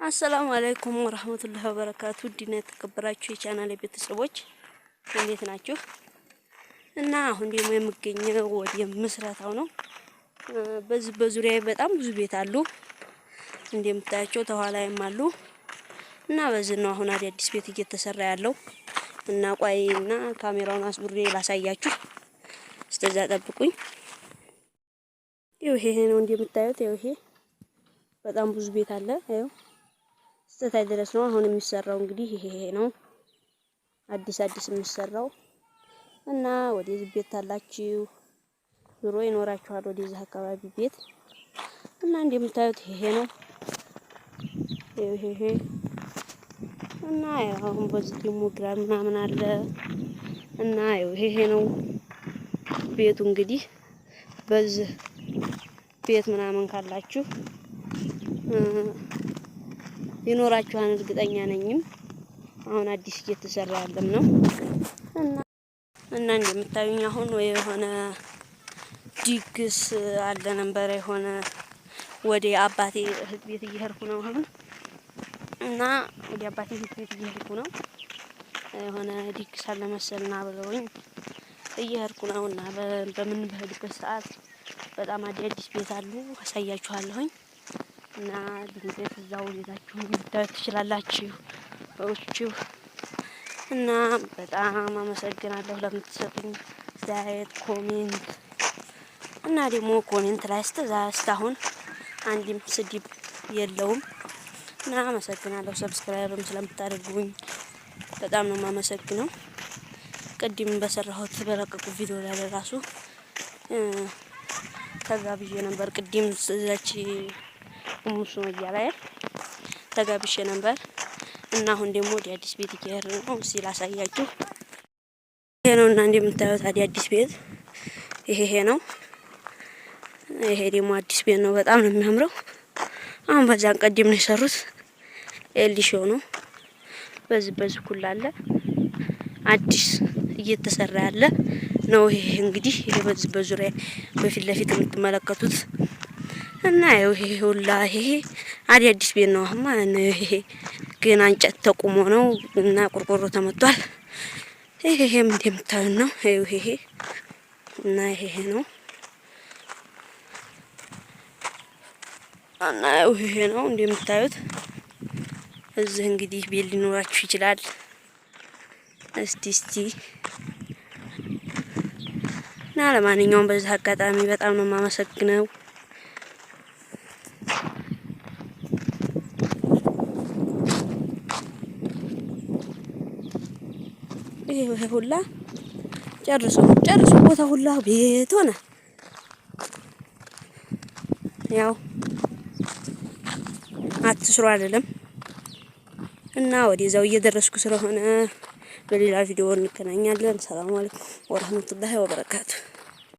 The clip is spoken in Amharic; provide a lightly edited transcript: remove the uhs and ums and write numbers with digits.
አሰላሙ አለይኩም ወራህመቱላሂ ወበረካቱ። ዲና የተከበራችሁ የቻናሌ ቤተሰቦች እንዴት ናችሁ? እና አሁን ደግሞ የምገኘው ወደ ምስረታው ነው። በዚህ በዙሪያ በጣም ብዙ ቤት አሉ እንደምታያቸው ተኋላይም አሉ። እና በዚህ ነው አሁን አዲስ ቤት እየተሰራ ያለው። እና ቆይና ካሜራውን አስቡሬ ላሳያችሁ። እስከዛ ጠብቁኝ። ይሄ ነው እንደምታዩት ይሄ በጣም ብዙ ቤት አለ። ይሄው እስከታይ ድረስ ነው አሁን የሚሰራው። እንግዲህ ይሄ ነው አዲስ የሚሰራው። እና ወደዚህ ቤት ታላችሁ ኑሮ ይኖራችኋል ወደዚህ አካባቢ ቤት። እና እንደምታዩት ይሄ ነው ይሄ እና አሁን በዚህ ደግሞ ግራር ምናምን አለ። እና ይሄ ነው ቤቱ። እንግዲህ በዚህ ቤት ምናምን ካላችሁ ይኖራችኋል እርግጠኛ ነኝም። አሁን አዲስ እየተሰራ ያለም ነው። እና እንደምታዩኝ አሁን ወይ የሆነ ዲግስ አለ ነበር የሆነ ወደ አባቴ እህት ቤት እየሄድኩ ነው አሁን። እና ወደ አባቴ እህት ቤት እየሄድኩ ነው የሆነ ዲግስ አለ መሰልና ብለውኝ እየሄድኩ ነው። እና በምን በሄድበት ሰዓት በጣም አዲስ ቤት አሉ አሳያችኋለሁኝ። እና ድንገት እዛው ቤታችሁን ልታዩት ትችላላችሁ ወጪው። እና በጣም አመሰግናለሁ ለምትሰጡኝ አስተያየት ኮሜንት። እና ደግሞ ኮሜንት ላይ እስካሁን አንድም ስድብ የለውም። እና አመሰግናለሁ ሰብስክራይብም ስለምታደርጉኝ በጣም ነው የማመሰግነው። ቅድም በሰራሁት በለቀቁ ቪዲዮ ላይ ራሱ ተጋብዤ ነበር። ቅድም እዛች ሙሱ ላይ ተጋብሼ ነበር። እና አሁን ደግሞ ወደ አዲስ ቤት እየሄድን ነው። እስኪ ላሳያችሁ። ይሄ ነው እና እንደምታዩት አዲስ ቤት ይሄ ነው። ይሄ ደግሞ አዲስ ቤት ነው። በጣም ነው የሚያምረው። አሁን በዛን ቀደም ነው የሰሩት። ኤልዲሾ ነው። በዚህ ኩል አለ አዲስ እየተሰራ ያለ ነው። ይሄ እንግዲህ ይሄ በዚህ በዙሪያ በፊት ለፊት የምትመለከቱት እና ይሄ ሁላ ይሄ አዲስ ቤት ነው ማለት ነው። ይሄ ግን እንጨት ተቆሞ ነው እና ቆርቆሮ ተመቷል። ይሄም እንደምታዩት ነው። ይሄ እና ይሄ ነው እና ይሄ ነው እንደምታዩት። እዚህ እንግዲህ ቤት ሊኖራችሁ ይችላል። እስቲ እና ለማንኛውም በዚህ አጋጣሚ በጣም ነው የማመሰግነው። ይሄ ሁላ ጨርሶ ቦታ ሁላ ቤት ሆነ። ያው አትስሩ አይደለም። እና ወደዛው እየደረስኩ ስለሆነ በሌላ ቪዲዮ እንገናኛለን። ሰላም አለይኩም ወራህመቱላሂ ወበረካቱ።